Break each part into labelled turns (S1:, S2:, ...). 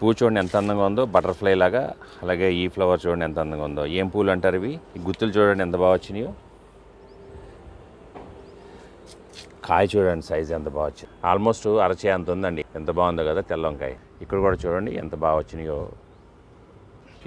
S1: పువ్వు చూడండి ఎంత అందంగా ఉందో, బటర్ఫ్లై లాగా. అలాగే ఈ ఫ్లవర్ చూడండి ఎంత అందంగా ఉందో. ఏం పూలు అంటారు ఇవి? ఈ గుత్తులు చూడండి ఎంత బాగా వచ్చినాయో. కాయ చూడండి సైజ్ ఎంత బాగా వచ్చింది. ఆల్మోస్ట్ అరచే అంత ఉందండి. ఎంత బాగుందో కదా తెల్ల వంకాయ. ఇక్కడ కూడా చూడండి ఎంత బాగా వచ్చినాయో.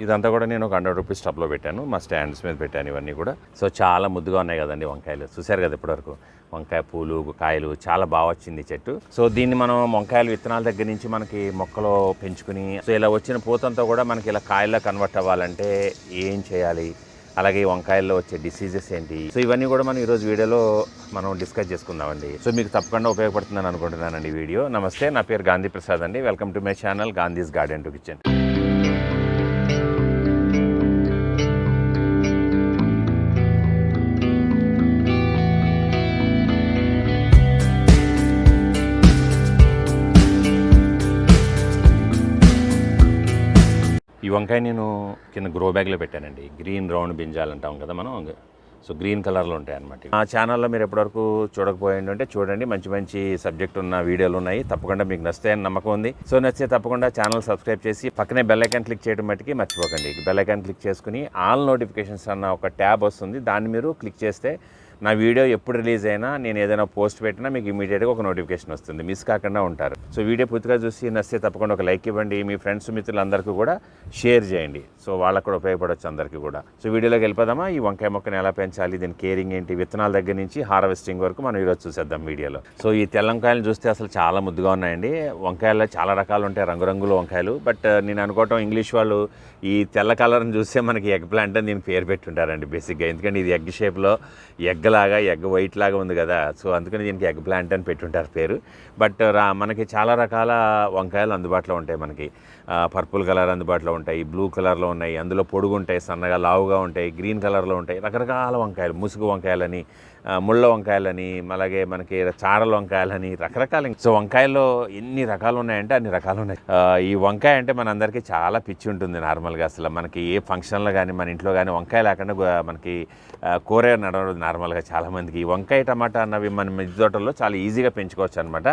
S1: ఇదంతా కూడా నేను ఒక 100 రూపీస్ టబ్లో పెట్టాను, మా స్టాండ్స్ మీద పెట్టాను ఇవన్నీ కూడా. సో చాలా ముద్దుగా ఉన్నాయి కదండి వంకాయలు. చూశారు కదా ఇప్పటివరకు వంకాయ పూలు కాయలు చాలా బాగా వచ్చింది చెట్టు. సో దీన్ని మనం వంకాయలు విత్తనాల దగ్గర నుంచి మనకి మొక్కలో పెంచుకుని, సో ఇలా వచ్చిన పూతంతా కూడా మనకి ఇలా కాయల్లో కన్వర్ట్ అవ్వాలంటే ఏం చేయాలి, అలాగే వంకాయల్లో వచ్చే డిసీజెస్ ఏంటి, సో ఇవన్నీ కూడా మనం ఈరోజు వీడియోలో మనం డిస్కస్ చేసుకుందామండి. సో మీకు తప్పకుండా ఉపయోగపడుతుందని అనుకుంటున్నానండి ఈ వీడియో. నమస్తే, నా పేరు గాంధీ ప్రసాద్ అండి. Welcome to my channel Gandhi's garden to kitchen. ఈ వంకాయ నేను కింద గ్రో బ్యాగ్లో పెట్టానండి. గ్రీన్ రౌండ్ బింజాలు అంటాం కదా మనం, సో గ్రీన్ కలర్లో ఉంటాయి అన్నమాట. ఆ ఛానల్లో మీరు ఎప్పటివరకు చూడకపోయిందంటే చూడండి, మంచి మంచి సబ్జెక్ట్ ఉన్న వీడియోలు ఉన్నాయి. తప్పకుండా మీకు నచ్చుతాయని నమ్మకం ఉంది. సో నచ్చితే తప్పకుండా ఛానల్ సబ్స్క్రైబ్ చేసి పక్కనే బెల్ ఐకాన్ క్లిక్ చేయడం మట్టుకి మర్చిపోకండి. బెల్ ఐకాన్ క్లిక్ చేసుకుని ఆల్ నోటిఫికేషన్స్ అన్న ఒక ట్యాబ్ వస్తుంది, దాన్ని మీరు క్లిక్ చేస్తే నా వీడియో ఎప్పుడు రిలీజ్ అయినా, నేను ఏదైనా పోస్ట్ పెట్టినా మీకు ఇమీడియట్గా ఒక నోటిఫికేషన్ వస్తుంది, మిస్ కాకుండా ఉంటారు. సో వీడియో పూర్తిగా చూసి నచ్చితే తప్పకుండా ఒక లైక్ ఇవ్వండి. మీ ఫ్రెండ్స్ మిత్రులందరికీ కూడా షేర్ చేయండి, సో వాళ్ళకు కూడా ఉపయోగపడవచ్చు అందరికీ కూడా. సో వీడియోలోకి వెళ్ళిపోదామా? ఈ వంకాయ మొక్కను ఎలా పెంచాలి, దీని కేరింగ్ ఏంటి, విత్తనాల దగ్గర నుంచి హార్వెస్టింగ్ వరకు మనం ఈరోజు చూసేద్దాం వీడియోలో. సో ఈ తెల్ల వంకాయలు చూస్తే అసలు చాలా ముద్దుగా ఉన్నాయండి. వంకాయల్లో చాలా రకాలు ఉంటాయి, రంగురంగుల వంకాయలు. బట్ నేను అనుకోవటం ఇంగ్లీష్ వాళ్ళు ఈ తెల్ల కలర్ని చూస్తే మనకి ఎగ్ ప్లాంట్ అని దీన్ని పేరు పెట్టుంటారండి బేసిక్గా. ఎందుకంటే ఇది ఎగ్ షేప్లో ఎగ్ వైట్ లాగా ఉంది కదా, సో అందుకని దీనికి ఎగ్ ప్లాంట్ అని పెట్టుంటారు పేరు. బట్ మనకి చాలా రకాల వంకాయలు అందుబాటులో ఉంటాయి. మనకి పర్పుల్ కలర్ అందుబాటులో ఉంటాయి, బ్లూ కలర్లో ఉన్నాయి, అందులో పొడుగు ఉంటాయి, సన్నగా లావుగా ఉంటాయి, గ్రీన్ కలర్లో ఉంటాయి, రకరకాల వంకాయలు, ముసుగు వంకాయలని, ముళ్ళ వంకాయలని, అలాగే మనకి చారల వంకాయలని, రకరకాల. సో వంకాయల్లో ఎన్ని రకాలు ఉన్నాయంటే అన్ని రకాలు ఉన్నాయి. ఈ వంకాయ అంటే మనందరికీ చాలా పిచ్చి ఉంటుంది నార్మల్గా. అసలు మనకి ఏ ఫంక్షన్లో కానీ మన ఇంట్లో కానీ వంకాయ లేకుండా మనకి కూర నడవదు నార్మల్గా చాలామందికి. ఈ వంకాయ టమాటా అన్నవి మన మిద్దె తోటల్లో చాలా ఈజీగా పెంచుకోవచ్చు అనమాట.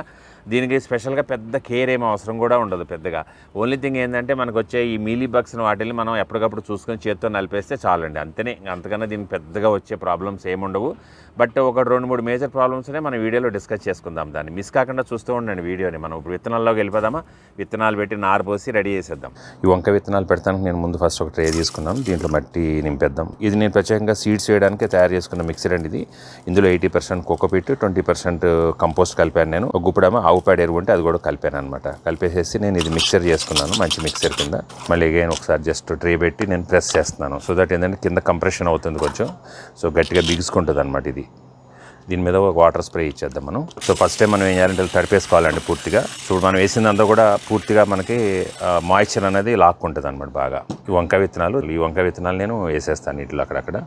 S1: దీనికి స్పెషల్గా పెద్ద కేర్ ఏమీ అవసరం కూడా ఉండదు పెద్దగా. ఓన్లీ థింగ్ ఏంటంటే మనకు వచ్చే ఈ మీలీ బగ్స్ని వాటిని మనం ఎప్పటికప్పుడు చూసుకొని చేత్తో నలిపేస్తే చాలండి, అంతనే. అంతకన్నా దీనికి పెద్దగా వచ్చే ప్రాబ్లమ్స్ ఏముండవు. బట్ ఒక 2-3 మేజర్ ప్రాబ్లమ్స్నే మనం వీడియోలో డిస్కస్ చేసుకుందాం. దాన్ని మిస్ కాకుండా చూస్తూ ఉండండి వీడియోని. మనం ఇప్పుడు విత్తనాల్లోకి వెళ్ళిపోదామా? విత్తనాలు పెట్టి నారు పోసి రెడీ చేసేద్దాం. ఈ వంకాయ విత్తనాలు పెడతానికి నేను ముందు ఫస్ట్ ఒక ట్రే తీసుకున్నాను, దీంట్లో మట్టి నింపేద్దాం. ఇది నేను ప్రత్యేకంగా సీడ్స్ వేయడానికి తయారు చేసుకున్న మిక్సర్ అండి ఇది. ఇందులో 80% కోకోపీట్, 20% కంపోస్ట్ కలిపాను నేను. ఒక గుప్పుడేమో ఆవు పేడ ఎరువు ఉంటే అది కూడా కలిపాను అనమాట. కలిపేసేసి నేను ఇది మిక్సర్ చేసుకున్నాను, మంచి మిక్సర్ కింద. మళ్ళీ అగైన్ ఒకసారి జస్ట్ ట్రే పెట్టి నేను ప్రెస్ చేస్తున్నాను. సో దట్ ఏంటంటే కింద కంప్రెషన్ అవుతుంది కొంచెం, సో గట్టిగా బిగుసుకుంటుంది అనమాట ఇది. దీని మీద ఒక వాటర్ స్ప్రే ఇచ్చేద్దాం మనం. సో ఫస్ట్ టైం మనం ఏం చేయాలంటే తడిపేసుకోవాలండి పూర్తిగా. సో మనం వేసిందంతా కూడా పూర్తిగా మనకి మాయిశ్చర్ అనేది లాక్కుంటుంది అనమాట బాగా. ఈ వంకాయ విత్తనాలు నేను వేసేస్తాను నీటిలో అక్కడక్కడ.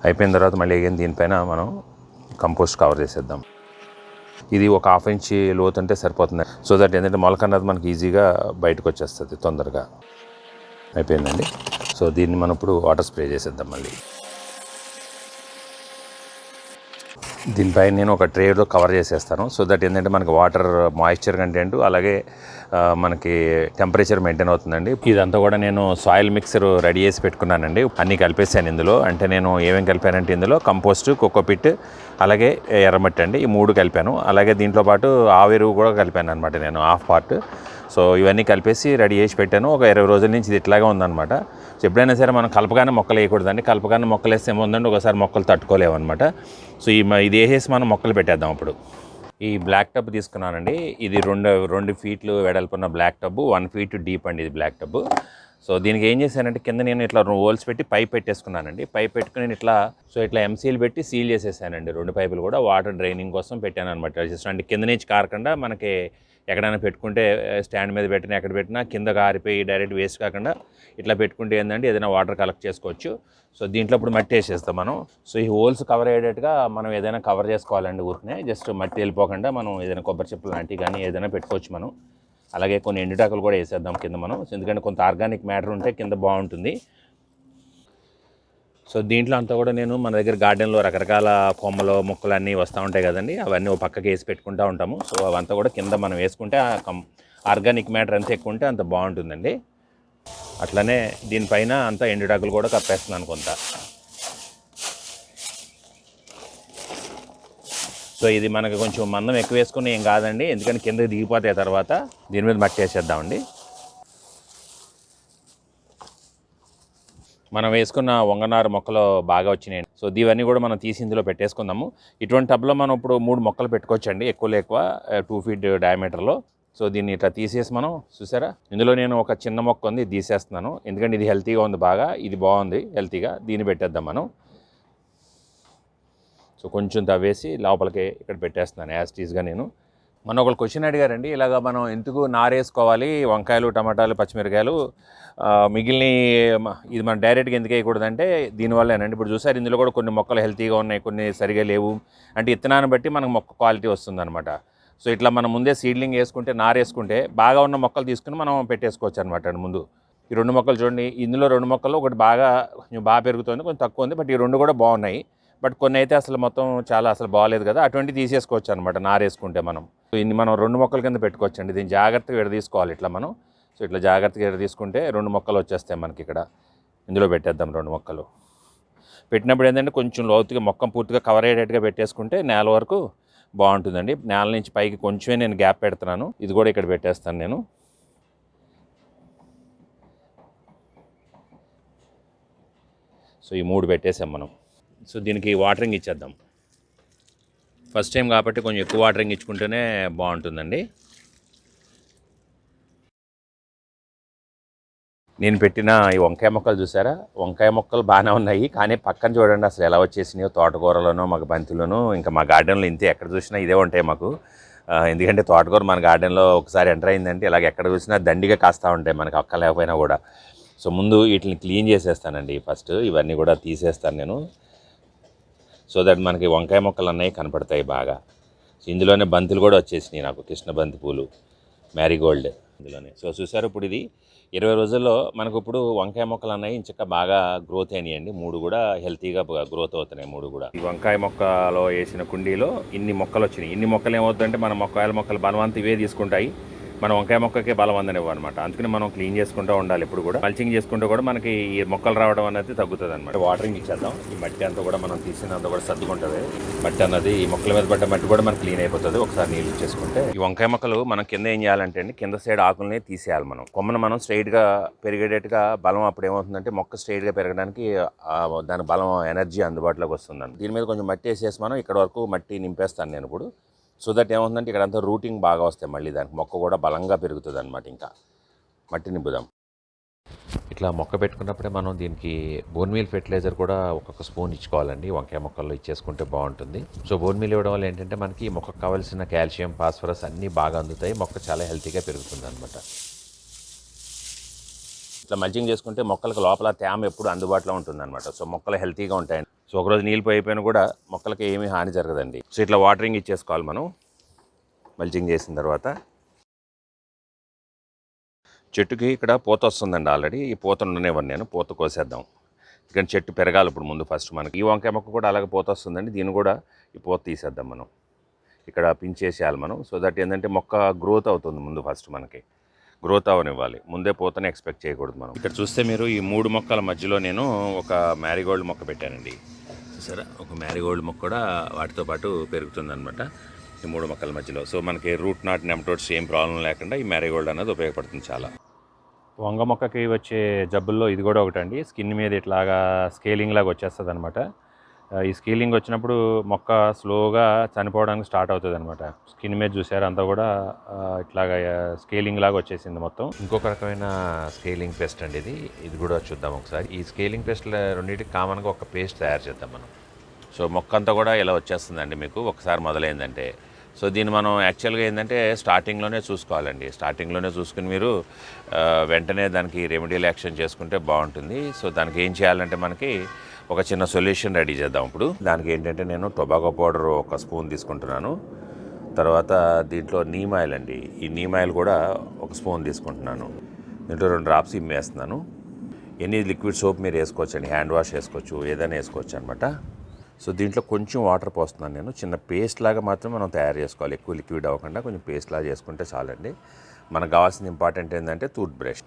S1: అయిపోయిన తర్వాత మళ్ళీ ఏం దీనిపైన మనం కంపోస్ట్ కవర్ చేసేద్దాం. ఇది ఒక 1/2 ఇంచ్ లోతు అంటే సరిపోతుంది. సో దట్ ఏంటంటే మొలక అన్నది మనకి ఈజీగా బయటకు వచ్చేస్తుంది తొందరగా. అయిపోయిందండి. సో దీన్ని మనం ఇప్పుడు వాటర్ స్ప్రే చేసేద్దాం మళ్ళీ. దీనిపై నేను ఒక ట్రేలో కవర్ చేసేస్తాను. సో దట్ ఏంటంటే మనకి వాటర్ మాయిశ్చర్ కంటెంట్ అలాగే మనకి టెంపరేచర్ మెయింటైన్ అవుతుందండి. ఇదంతా కూడా నేను సాయిల్ మిక్సర్ రెడీ చేసి పెట్టుకున్నానండి. అన్నీ కలిపేసాను ఇందులో. అంటే నేను ఏమేమి కలిపానంటే ఇందులో కంపోస్ట్, కోకోపిట్, అలాగే ఎర్రమట్టి అండి, ఈ 3 కలిపాను. అలాగే దీంట్లో పాటు ఆవెరువు కూడా కలిపాను అనమాట నేను, 1/2 పార్ట్. సో ఇవన్నీ కలిపేసి రెడీ చేసి పెట్టాను. ఒక 20 రోజుల నుంచి ఇది ఇట్లాగే ఉందన్నమాట. సో ఎప్పుడైనా సరే మనం కలపగానే మొక్కలు వేయకూడదండి. కలపగానే మొక్కలు వేస్తే ఏముందండి, ఒకసారి మొక్కలు తట్టుకోలేవు అనమాట. సో ఇది వేసేసి మనం మొక్కలు పెట్టేద్దాం. అప్పుడు ఈ బ్లాక్ టబ్ తీసుకున్నానండి. ఇది 2 ఫీట్లు వెడల్పున్న బ్లాక్ టబ్, 1 ఫీట్ డీప్ అండి ఇది బ్లాక్ టబ్. సో దీనికి ఏం చేశానంటే కింద నేను ఇట్లా హోల్స్ పెట్టి పైప్ పెట్టేసుకున్నానండి. పైప్ పెట్టుకుని ఇట్లా ఎంసీల్ పెట్టి సీల్ చేసేసానండి. 2 పైపులు కూడా వాటర్ డ్రైనింగ్ కోసం పెట్టాను అనమాట. జస్ట్ అంటే కింద నుంచి కారకుండా మనకి ఎక్కడైనా పెట్టుకుంటే స్టాండ్ మీద పెట్టినా ఎక్కడ పెట్టినా కింద కారిపోయి డైరెక్ట్ వేస్ట్ కాకుండా ఇట్లా పెట్టుకుంటే ఏంటంటే ఏదైనా వాటర్ కలెక్ట్ చేసుకోవచ్చు. సో దీంట్లో ఇప్పుడు మట్టి వేసేస్తాం మనం. సో ఈ హోల్స్ కవర్ అయ్యేటట్టుగా మనం ఏదైనా కవర్ చేసుకోవాలండి. ఊరికనే జస్ట్ మట్టి వెళ్ళిపోకుండా మనం ఏదైనా కొబ్బరి చెప్పులు లాంటివి కానీ ఏదైనా పెట్టుకోవచ్చు మనం. అలాగే కొన్ని ఎండుటాకులు కూడా వేసేద్దాం కింద మనం, ఎందుకంటే కొంత ఆర్గానిక్ మ్యాటర్ ఉంటే కింద బాగుంటుంది. సో దీంట్లో అంతా కూడా నేను మన దగ్గర గార్డెన్లో రకరకాల కొమ్మలు మొక్కలు అన్నీ వస్తూ ఉంటాయి కదండి, అవన్నీ ఒక పక్కకి వేసి పెట్టుకుంటూ ఉంటాము. సో అవంతా కూడా కింద మనం వేసుకుంటే ఆర్గానిక్ మ్యాటర్ ఎంత ఎక్కువ ఉంటే అంత బాగుంటుందండి. అట్లనే దీనిపైన అంతా ఎండుటాకులు కూడా కప్పేస్తున్నాను కొంత. సో ఇది మనకు కొంచెం మందం ఎక్కువ వేసుకుని ఏం కాదండి, ఎందుకంటే కిందకి దిగిపోతాయి. తర్వాత దీని మీద మట్టి వేసేద్దామండి. మనం వేసుకున్న వంగనారు మొక్కలు బాగా వచ్చినాయి. సో ఇవన్నీ కూడా మనం తీసి ఇందులో పెట్టేసుకుందాము. ఇటువంటి టబ్లో మనం ఇప్పుడు 3 మొక్కలు పెట్టుకోవచ్చండి, ఎక్కువ 2 ఫీట్ డయామీటర్లో. సో దీన్ని ఇట్లా తీసేసి మనం చూసారా, ఇందులో నేను ఒక చిన్న మొక్క ఉంది, ఇది తీసేస్తున్నాను. ఎందుకంటే ఇది హెల్తీగా ఉంది బాగా, ఇది బాగుంది హెల్తీగా, దీన్ని పెట్టేద్దాం మనం. సో కొంచెం తవ్వేసి లోపలికి ఇక్కడ పెట్టేస్తున్నాను యాస్టీస్గా నేను. మన ఒకళ్ళు క్వశ్చన్ అడిగారండి, ఇలాగ మనం ఎందుకు నారేసుకోవాలి వంకాయలు, టమాటాలు, పచ్చిమిరకాయలు మిగిలిన ఇది మనం డైరెక్ట్గా ఎందుకు వేయకూడదంటే దీనివల్లేనండి. ఇప్పుడు చూసారు ఇందులో కూడా కొన్ని మొక్కలు హెల్తీగా ఉన్నాయి, కొన్ని సరిగా లేవు. అంటే ఇత్తనాన్ని బట్టి మనకు మొక్క క్వాలిటీ వస్తుందన్నమాట. సో ఇట్లా మనం ముందే సీడ్లింగ్ వేసుకుంటే, నారేసుకుంటే బాగా ఉన్న మొక్కలు తీసుకుని మనం పెట్టేసుకోవచ్చు అనమాట. ముందు ఈ 2 మొక్కలు చూడండి, ఇందులో 2 మొక్కలు ఒకటి కొంచెం బాగా పెరుగుతుంది, కొంచెం తక్కువ ఉంది. బట్ ఈ 2 కూడా బాగున్నాయి. బట్ కొన్ని అయితే అసలు మొత్తం చాలా అసలు బాగాలేదు కదా, అటువంటి తీసేసుకోవచ్చు అనమాట నారేసుకుంటే మనం. సో ఇన్ని మనం 2 మొక్కల కింద పెట్టుకోవచ్చు అండి. దీన్ని జాగ్రత్తగా విడదీసుకోవాలి ఇట్లా మనం. సో ఇట్లా జాగ్రత్తగా విడదీసుకుంటే 2 మొక్కలు వచ్చేస్తాయి మనకి. ఇక్కడ ఇందులో పెట్టేద్దాం 2 మొక్కలు. పెట్టినప్పుడు ఏంటంటే కొంచెం లోతుగా మొక్క పూర్తిగా కవర్ అయ్యేటట్టుగా పెట్టేసుకుంటే నేల వరకు బాగుంటుందండి. నేల నుంచి పైకి కొంచెమే నేను గ్యాప్ పెడుతున్నాను. ఇది కూడా ఇక్కడ పెట్టేస్తాను నేను. సో ఈ 3 పెట్టేసాం మనం. సో దీనికి వాటరింగ్ ఇచ్చేద్దాం. ఫస్ట్ టైం కాబట్టి కొంచెం ఎక్కువ వాటరింగ్ ఇచ్చుకుంటేనే బాగుంటుందండి. నేను పెట్టిన ఈ వంకాయ మొక్కలు చూసారా, వంకాయ మొక్కలు బాగానే ఉన్నాయి, కానీ పక్కన చూడండి అసలు ఎలా వచ్చేసినాయో. తోటకూరలోనో మాకు బంతిలోనూ, ఇంకా మా గార్డెన్లో ఇంతే, ఎక్కడ చూసినా ఇదే ఉంటాయి మాకు. ఎందుకంటే తోటకూర మన గార్డెన్లో ఒకసారి ఎంటర్ అయిందంటే ఇలాగ ఎక్కడ చూసినా దండిగా కాస్తూ ఉంటాయి మనకు, అక్క లేకపోయినా కూడా. సో ముందు వీటిని క్లీన్ చేసేస్తానండి ఫస్ట్. ఇవన్నీ కూడా తీసేస్తాను నేను, సో దట్ మనకి వంకాయ మొక్కలు అన్నవి కనపడతాయి బాగా. సో ఇందులోనే బంతులు కూడా వచ్చేసినాయి నాకు, కృష్ణ బంతి పూలు, మ్యారీగోల్డ్ ఇందులోనే. సో చూసారు, ఇప్పుడు ఇది 20 రోజుల్లో మనకు ఇప్పుడు వంకాయ మొక్కలు అన్నవి ఇంచక్క బాగా గ్రోత్ అయినాయండి. 3 కూడా హెల్తీగా గ్రోత్ అవుతున్నాయి 3 కూడా. ఈ వంకాయ మొక్కలో వేసిన కుండీలో ఇన్ని మొక్కలు వచ్చినాయి. ఇన్ని మొక్కలు ఏమవుతుందంటే మన మొక్కల మొక్కలు బలవంతం ఇవే తీసుకుంటాయి, మన వంకాయ మొక్కకే బలం అందనివ్వ అనమాట. అందుకని మనం క్లీన్ చేసుకుంటూ ఉండాలి ఎప్పుడు కూడా. మల్చింగ్ చేసుకుంటూ కూడా మనకి ఈ మొక్కలు రావడం అనేది తగ్గుతుంది అనమాట. వాటరింగ్ ఇచ్చేద్దాం. ఈ మట్టి అంతా కూడా మనం తీసినంత కూడా సర్దుకుంటుంది. మట్టి అన్నది ఈ మొక్కల మీద పడ్డ మట్టి కూడా మనకు క్లీన్ అయిపోతుంది ఒకసారి నీళ్ళు ఇచ్చేసుకుంటే. ఈ వంకాయ మొక్కలు మనం కింద ఏం చేయాలంటే అండి, కింద సైడ్ ఆకుల్ని తీసేయాలి మనం. కొమ్మను మనం స్ట్రైట్గా పెరిగేటట్టుగా బలం అప్పుడు ఏమవుతుందంటే మొక్క స్ట్రైట్గా పెరగడానికి దాని బలం ఎనర్జీ అందుబాటులోకి వస్తుందండి. దీని మీద కొంచెం మట్టి వేసేసి మనం ఇక్కడ వరకు మట్టి నింపేస్తాను నేను ఇప్పుడు. సో దట్ ఏమవుతుందంటే ఇక్కడంతా రూటింగ్ బాగా వస్తాయి, మళ్ళీ దానికి మొక్క కూడా బలంగా పెరుగుతుంది అనమాట. ఇంకా మట్టి నింపుదాం. ఇట్లా మొక్క పెట్టుకున్నప్పుడే మనం దీనికి బోన్ మీల్ ఫెర్టిలైజర్ కూడా ఒక్కొక్క స్పూన్ ఇచ్చుకోవాలండి. వంకాయ మొక్కల్లో ఇచ్చేసుకుంటే బాగుంటుంది. సో బోన్ మీల్ ఇవ్వడం వల్ల ఏంటంటే మనకి మొక్కకు కావాల్సిన కాల్షియం, ఫాస్ఫరస్ అన్నీ బాగా అందుతాయి, మొక్క చాలా హెల్తీగా పెరుగుతుంది అనమాట. ఇట్లా మల్చింగ్ చేసుకుంటే మొక్కలకు లోపల తేమ ఎప్పుడు అందుబాటులో ఉంటుందన్నమాట. సో మొక్కలు హెల్తీగా ఉంటాయండి. సో ఒకరోజు నీళ్ళు పోయిపోయినా కూడా మొక్కలకి ఏమీ హాని జరగదండి. సో ఇట్లా వాటరింగ్ ఇచ్చేసుకోవాలి మనం మల్చింగ్ చేసిన తర్వాత. చెట్టుకి ఇక్కడ పూత వస్తుందండి ఆల్రెడీ. ఈ పూత ఉండనివ్వండి, నేను పూత కోసేద్దాం. ఎందుకంటే చెట్టు పెరగాలి ఇప్పుడు ముందు ఫస్ట్ మనకి. ఈ వంకాయ మొక్క కూడా అలాగే పూత వస్తుందండి, దీన్ని కూడా ఈ పూత తీసేద్దాం మనం. ఇక్కడ పించేసేయాలి మనం. సో దట్ ఏంటంటే మొక్క గ్రోత్ అవుతుంది ముందు ఫస్ట్ మనకి. గ్రోత్ అవనివ్వాలి, ముందే పూతని ఎక్స్పెక్ట్ చేయకూడదు మనం. ఇక్కడ చూస్తే మీరు ఈ 3 మొక్కల మధ్యలో నేను ఒక మ్యారీగోల్డ్ మొక్క పెట్టానండి. చూసారా, ఒక మ్యారీగోల్డ్ మొక్క కూడా వాటితో పాటు పెరుగుతుందన్నమాట ఈ 3 మొక్కల మధ్యలో. సో మనకి రూట్ నాట్ నెమటోడ్స్ ఏం ప్రాబ్లం లేకుండా ఈ మ్యారీగోల్డ్ అనేది ఉపయోగపడుతుంది చాలా. వంగ మొక్కకి వచ్చే జబ్బుల్లో ఇది కూడా ఒకటండి. స్కిన్ మీద ఇట్లాగా స్కేలింగ్ లాగా వచ్చేస్తుంది అనమాట. ఈ స్కేలింగ్ వచ్చినప్పుడు మొక్క స్లోగా చనిపోవడానికి స్టార్ట్ అవుతుంది అనమాట. స్కిన్ మీద చూసారు అంతా కూడా ఇట్లాగా స్కేలింగ్ లాగా వచ్చేసింది మొత్తం. ఇంకొక రకమైన స్కేలింగ్ పెస్ట్ అండి ఇది కూడా చూద్దాం ఒకసారి. ఈ స్కేలింగ్ పెస్ట్లో రెండింటికి కామన్గా ఒక పేస్ట్ తయారు చేద్దాం మనం. సో మొక్క అంతా కూడా ఇలా వచ్చేస్తుందండి మీకు ఒకసారి మొదలైందంటే. సో దీన్ని మనం యాక్చువల్గా ఏంటంటే స్టార్టింగ్లోనే చూసుకోవాలండి. స్టార్టింగ్లోనే చూసుకుని మీరు వెంటనే దానికి రెమెడియల్ యాక్షన్ చేసుకుంటే బాగుంటుంది. సో దానికి ఏం చేయాలంటే మనకి ఒక చిన్న సొల్యూషన్ రెడీ చేద్దాం ఇప్పుడు. దానికి ఏంటంటే నేను టొబాకో పౌడర్ 1 స్పూన్ తీసుకుంటున్నాను. తర్వాత దీంట్లో నీమ్ ఆయిల్ అండి, ఈ నీమ్ ఆయిల్ కూడా 1 స్పూన్ తీసుకుంటున్నాను. దీంట్లో 2 డ్రాప్స్ ఇమ్మేస్తున్నాను. ఎనీ లిక్విడ్ సోప్ మీరు వేసుకోవచ్చు అండి, హ్యాండ్ వాష్ వేసుకోవచ్చు, ఏదైనా వేసుకోవచ్చు అనమాట. సో దీంట్లో కొంచెం వాటర్ పోస్తున్నాను నేను, చిన్న పేస్ట్ లాగా మాత్రం మనం తయారు చేసుకోవాలి, ఎక్కువ లిక్విడ్ అవ్వకుండా కొంచెం పేస్ట్ లాగా చేసుకుంటే చాలండి. మనకు కావాల్సిన ఇంపార్టెంట్ ఏంటంటే టూత్ బ్రష్,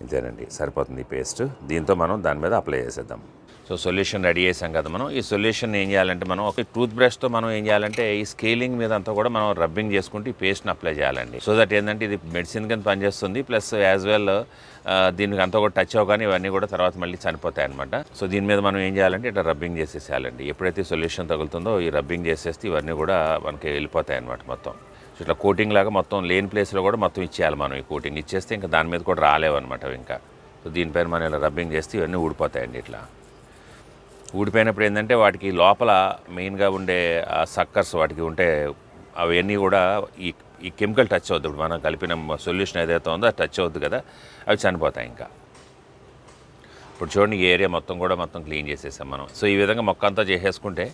S1: ఇంతేనండి, సరిపోతుంది ఈ పేస్ట్. దీంతో మనం దాని మీద అప్లై చేసేద్దాం. సో సొల్యూషన్ రెడీ చేసాం కదా మనం. ఈ సొల్యూషన్ ఏం చేయాలంటే మనం ఒక టూత్ బ్రష్తో మనం ఏం చేయాలంటే ఈ స్కేలింగ్ మీద అంతా కూడా మనం రబ్బింగ్ చేసుకుంటూ ఈ పేస్ట్ని అప్లై చేయాలండి. సో దట్ ఏంటంటే ఇది మెడిసిన్ కింద పనిచేస్తుంది, ప్లస్ యాజ్ వెల్ దీనికి అంతా కూడా టచ్ అవ్వగానే ఇవన్నీ కూడా తర్వాత మళ్ళీ చనిపోతాయి అనమాట. సో దీని మీద మనం ఏం చేయాలంటే ఇట్లా రబ్బింగ్ చేసేసేయాలండి. ఎప్పుడైతే సొల్యూషన్ తగులుతుందో ఈ రబ్బింగ్ చేసేస్తే ఇవన్నీ కూడా మనకి వెళ్ళిపోతాయి అనమాట మొత్తం. సో ఇట్లా కోటింగ్ లాగా మొత్తం లేని ప్లేస్లో కూడా మొత్తం ఇచ్చేయాలి మనం. ఈ కోటింగ్ ఇచ్చేస్తే ఇంకా దాని మీద కూడా రాలేవు అనమాట ఇంకా. సో దీనిపైన మనం ఇలా రబ్బింగ్ చేస్తే ఇవన్నీ ఊడిపోతాయండి. ఇట్లా ఊడిపోయినప్పుడు ఏంటంటే వాటికి లోపల మెయిన్గా ఉండే సక్కర్స్ వాటికి ఉంటే అవన్నీ కూడా ఈ కెమికల్ టచ్ అవుద్ది. ఇప్పుడు మనం కలిపిన సొల్యూషన్ ఏదైతే ఉందో అది టచ్ అవుద్ది కదా, అవి చనిపోతాయి ఇంకా. ఇప్పుడు చూడండి ఈ ఏరియా మొత్తం క్లీన్ చేసేసాం మనం. సో ఈ విధంగా మొక్క అంతా చేసేసుకుంటే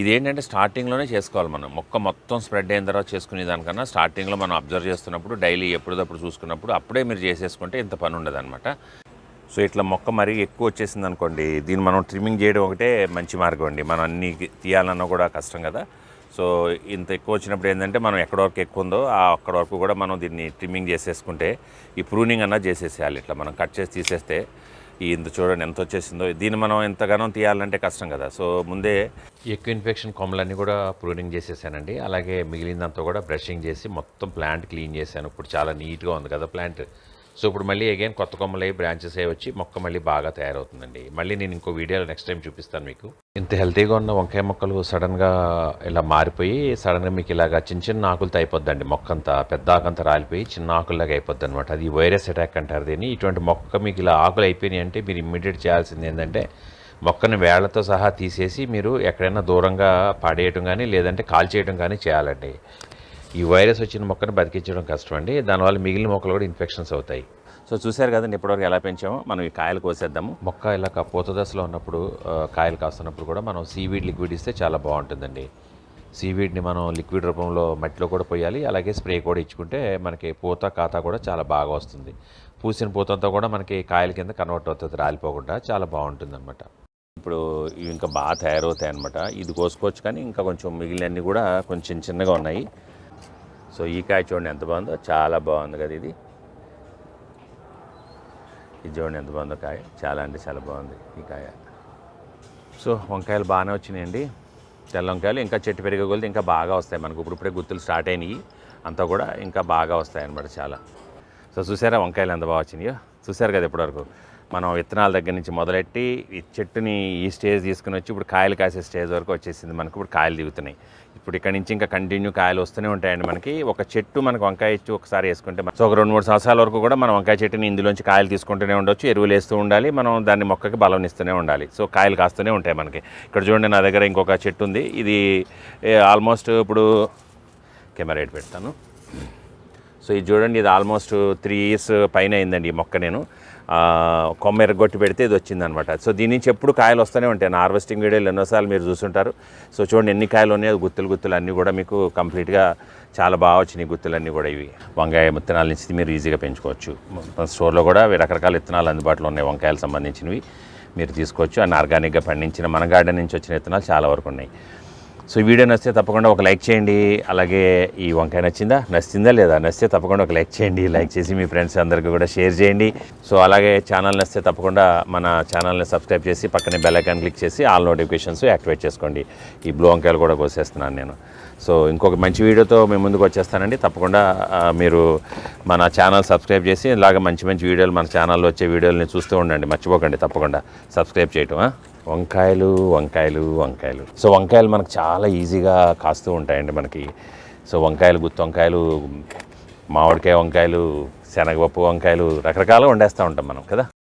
S1: ఇదేంటంటే స్టార్టింగ్లోనే చేసుకోవాలి మనం. మొక్క మొత్తం స్ప్రెడ్ అయిన తర్వాత చేసుకునే దానికన్నా స్టార్టింగ్లో మనం అబ్జర్వ్ చేస్తున్నప్పుడు డైలీ ఎప్పుడప్పుడు చూసుకున్నప్పుడు అప్పుడే మీరు చేసేసుకుంటే ఇంత పని ఉండదు అనమాట. సో ఇట్లా మొక్క మరీ ఎక్కువ వచ్చేసింది అనుకోండి, దీన్ని మనం ట్రిమ్మింగ్ చేయడం ఒకటే మంచి మార్గం అండి. మనం అన్నీ తీయాలన్నా కూడా కష్టం కదా. సో ఇంత ఎక్కువ వచ్చినప్పుడు ఏంటంటే మనం ఎక్కడి వరకు ఎక్కువ ఉందో అక్కడ వరకు కూడా మనం దీన్ని ట్రిమ్మింగ్ చేసేసుకుంటే ఈ ప్రూనింగ్ అన్నా చేసేసేయాలి. ఇట్లా మనం కట్ చేసి తీసేస్తే ఇంత చూడండి ఎంత వచ్చేసిందో. దీన్ని మనం ఎంతగానో తీయాలంటే కష్టం కదా. సో ముందే ఎక్కువ ఇన్ఫెక్షన్ కొమ్మలన్నీ కూడా ప్రూనింగ్ చేసేసానండి. అలాగే మిగిలిందంతా కూడా బ్రషింగ్ చేసి మొత్తం ప్లాంట్ క్లీన్ చేశాను. ఇప్పుడు చాలా నీట్గా ఉంది కదా ప్లాంట్. సో ఇప్పుడు మళ్ళీ అగైన్ కొత్త కొమ్మలు అయ్యి బ్రాంచెస్ అయ్యి వచ్చి మొక్క మళ్ళీ బాగా తయారవుతుందండి. మళ్ళీ నేను ఇంకో వీడియోలో నెక్స్ట్ టైం చూపిస్తాను మీకు. ఇంత హెల్తీగా ఉన్న వంకాయ మొక్కలు సడన్గా ఇలా మారిపోయి సడన్గా మీకు ఇలాగా చిన్న ఆకులతో అయిపోద్దండి. మొక్క అంతా పెద్ద ఆకంతా రాలిపోయి చిన్న ఆకుల్లాగా అయిపోద్ది అనమాట. అది వైరస్ అటాక్ అంటారు దీన్ని. ఇటువంటి మొక్క మీకు ఇలా ఆకులు అయిపోయినాయి అంటే మీరు ఇమ్మీడియట్ చేయాల్సింది ఏంటంటే మొక్కని వేళ్లతో సహా తీసేసి మీరు ఎక్కడైనా దూరంగా పడేయటం కానీ లేదంటే కాల్చేయడం కానీ చేయాలండి. ఈ వైరస్ వచ్చిన మొక్కను బతికించడం కష్టం అండి. దానివల్ల మిగిలిన మొక్కలు కూడా ఇన్ఫెక్షన్స్ అవుతాయి. సో చూశారు కదండి ఇప్పటివరకు ఎలా పెంచామో. మనం ఈ కాయలు కోసేద్దాము. మొక్క ఇలా పూత దశలో ఉన్నప్పుడు కాయలు కాస్తున్నప్పుడు కూడా మనం సీవీడ్ లిక్విడ్ ఇస్తే చాలా బాగుంటుందండి. సీవీడ్ని మనం లిక్విడ్ రూపంలో మట్టిలో కూడా పోయాలి, అలాగే స్ప్రే కూడా ఇచ్చుకుంటే మనకి పూత కాత కూడా చాలా బాగా వస్తుంది. పూసిన పూతంతా కూడా మనకి కాయల కింద కన్వర్ట్ అవుతుంది, రాలిపోకుండా చాలా బాగుంటుంది అనమాట. ఇప్పుడు ఇవి ఇంకా బాగా తయారవుతాయి అనమాట. ఇది కోసుకోవచ్చు కానీ ఇంకా కొంచెం మిగిలినన్నీ కూడా కొంచెం చిన్నగా ఉన్నాయి. సో ఈ కాయ చూడండి ఎంత బాగుందో, చాలా బాగుంది కదా ఇది చూడండి ఎంత బాగుందో కాయ. చాలా అంటే చాలా బాగుంది ఈ కాయ. సో వంకాయలు బాగానే వచ్చినాయండి, తెల్ల వంకాయలు. ఇంకా చెట్టు పెరిగే కొలిది ఇంకా బాగా వస్తాయి మనకు. ఇప్పుడే గుత్తులు స్టార్ట్ అయినాయి, అంతా కూడా ఇంకా బాగా వస్తాయి అన్నమాట చాలా. సో చూసారా వంకాయలు ఎంత బాగా వచ్చినాయో. చూసారు కదా ఇప్పటివరకు మనం విత్తనాల దగ్గర నుంచి మొదలెట్టి ఈ చెట్టుని ఈ స్టేజ్ తీసుకుని వచ్చి ఇప్పుడు కాయలు కాసే స్టేజ్ వరకు వచ్చేసింది మనకు. ఇప్పుడు కాయలు దిగుతున్నాయి. ఇప్పుడు ఇక్కడ నుంచి ఇంకా కంటిన్యూ కాయలు వస్తూనే ఉంటాయండి మనకి. ఒక చెట్టు మనకు వంకాయ చెట్టు ఒకసారి వేసుకుంటే సో ఒక 2-3 సంవత్సరాల వరకు కూడా మనం వంకాయ చెట్టుని ఇందులోంచి కాయలు తీసుకుంటూనే ఉండొచ్చు, ఎరువులు వేస్తూ ఉండాలి, మనం దాన్ని మొక్కకి బలం ఇస్తూనే ఉండాలి. సో కాయలు కాస్తూనే ఉంటాయి మనకి. ఇక్కడ చూడండి నా దగ్గర ఇంకొక చెట్టు ఉంది. ఇది ఆల్మోస్ట్ ఇప్పుడు కెమెరా రేట్ పెడతాను. సో ఇది చూడండి, ఇది ఆల్మోస్ట్ 3 years పైన అయిందండి ఈ మొక్క. నేను కొమ్మ ఎరగొట్టి పెడితే ఇది వచ్చిందనమాట. సో దీని నుంచి ఎప్పుడు కాయలు వస్తూనే ఉంటాయి. నా హార్వెస్టింగ్ వీడియోలు ఎన్నోసార్లు మీరు చూసుంటారు. సో చూడండి ఎన్ని కాయలు ఉన్నాయో, గుత్తులు అన్నీ కూడా మీకు కంప్లీట్గా చాలా బాగా వచ్చినాయి గుత్తులన్నీ కూడా. ఇవి వంకాయ విత్తనాల నుంచి మీరు ఈజీగా పెంచుకోవచ్చు. స్టోర్లో కూడా రకరకాల విత్తనాలు అందుబాటులో ఉన్నాయి వంకాయలకు సంబంధించినవి, మీరు తీసుకోవచ్చు. అన్ని ఆర్గానిక్గా పండించిన మన గార్డెన్ నుంచి వచ్చిన విత్తనాలు చాలా వరకు ఉన్నాయి. సో ఈ వీడియో నచ్చితే తప్పకుండా ఒక లైక్ చేయండి. అలాగే ఈ వంకాయ నచ్చిందా లేదా? నచ్చితే తప్పకుండా ఒక లైక్ చేయండి. లైక్ చేసి మీ ఫ్రెండ్స్ అందరికీ కూడా షేర్ చేయండి. సో అలాగే ఛానల్ నచ్చితే తప్పకుండా మన ఛానల్ని సబ్స్క్రైబ్ చేసి పక్కనే బెల్ ఐకాన్ క్లిక్ చేసి ఆల్ నోటిఫికేషన్స్ యాక్టివేట్ చేసుకోండి. ఈ బ్లూ వంకాయలు కూడా కోసేస్తున్నాను నేను. సో ఇంకొక మంచి వీడియోతో మేము ముందుకు వచ్చేస్తానండి. తప్పకుండా మీరు మన ఛానల్ సబ్స్క్రైబ్ చేసి ఇలాగ మంచి వీడియోలు మన ఛానల్లో వచ్చే వీడియోలని చూస్తూ ఉండండి. మర్చిపోకండి తప్పకుండా సబ్స్క్రైబ్ చేయటం. వంకాయలు. సో వంకాయలు మనకు చాలా ఈజీగా కాస్తూ ఉంటాయండి మనకి. సో వంకాయలు, గుత్తి వంకాయలు, మామిడికాయ వంకాయలు, శనగపప్పు వంకాయలు రకరకాలుగా వండేస్తూ ఉంటాం మనం కదా.